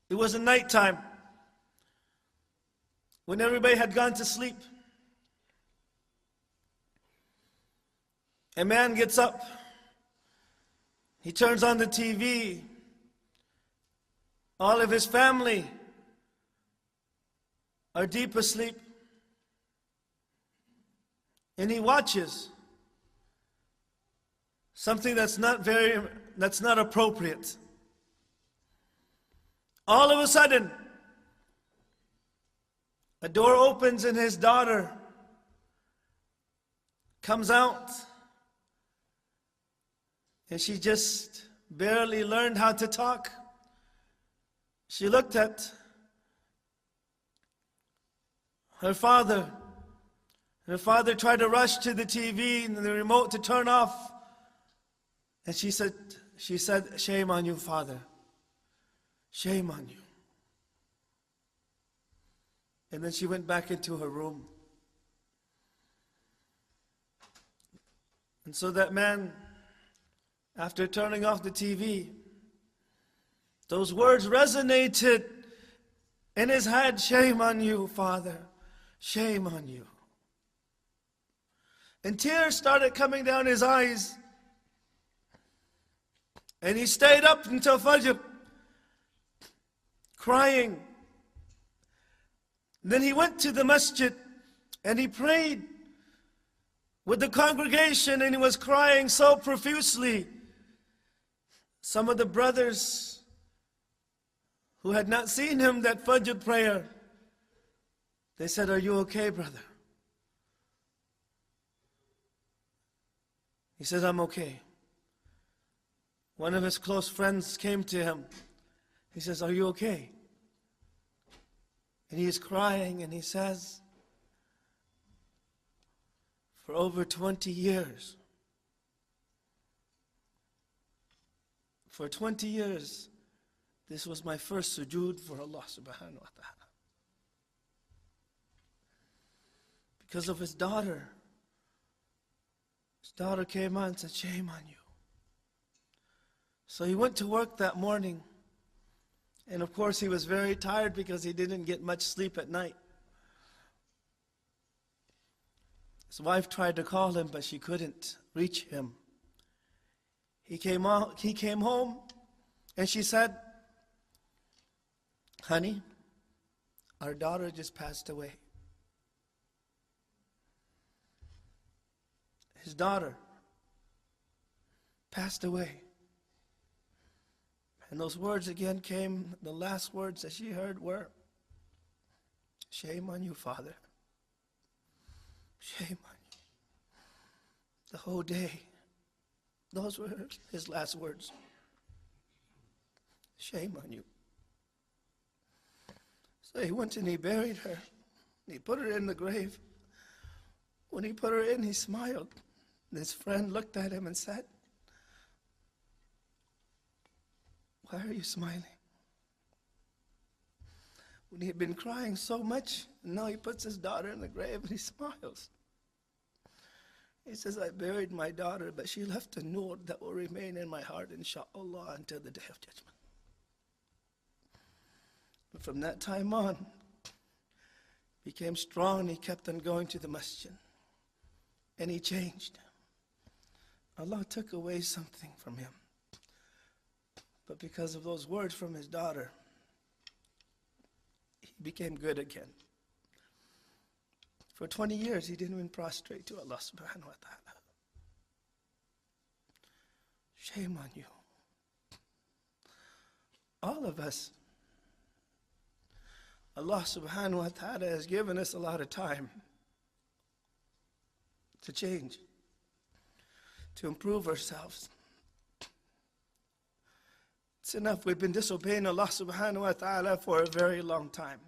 It was nighttime when everybody had gone to sleep. A man gets up. He turns on the TV. All of his family are deep asleep. And he watches something that's not appropriate. All of a sudden, a door opens and his daughter comes out. And she just barely learned how to talk. She looked at her father. Her father tried to rush to the TV and the remote to turn off. And she said, "Shame on you, Father. Shame on you." And then she went back into her room. And so that man, after turning off the TV, those words resonated in his head. "Shame on you, Father. Shame on you." And tears started coming down his eyes. And he stayed up until Fajr, crying. Then he went to the masjid and he prayed with the congregation, and he was crying so profusely. Some of the brothers who had not seen him that Fajr prayer, they said, "Are you okay, brother?" He says, "I'm okay." One of his close friends came to him. He says, "Are you okay?" And he is crying and he says, "For over 20 years, for 20 years, this was my first sujood for Allah subhanahu wa ta'ala. Because of his daughter. His daughter came on and said, 'Shame on you.' So he went to work that morning. And of course he was very tired because he didn't get much sleep at night. His wife tried to call him, but she couldn't reach him. He came home and she said, "Honey, our daughter just passed away." His daughter passed away. And those words again came, the last words that she heard were, "Shame on you, Father. Shame on you." The whole day, those were his last words. "Shame on you." So he went and he buried her. He put her in the grave. When he put her in, he smiled. And his friend looked at him and said, "Why are you smiling?" When he had been crying so much, and now he puts his daughter in the grave and he smiles. He says, "I buried my daughter, but she left a nur that will remain in my heart, inshallah, until the day of judgment." And from that time on, he became strong. He kept on going to the masjid. And he changed. Allah took away something from him. But because of those words from his daughter, he became good again. For 20 years, he didn't even prostrate to Allah subhanahu wa ta'ala. Shame on you. All of us, Allah subhanahu wa ta'ala has given us a lot of time to change, to improve ourselves. It's enough. We've been disobeying Allah subhanahu wa ta'ala for a very long time.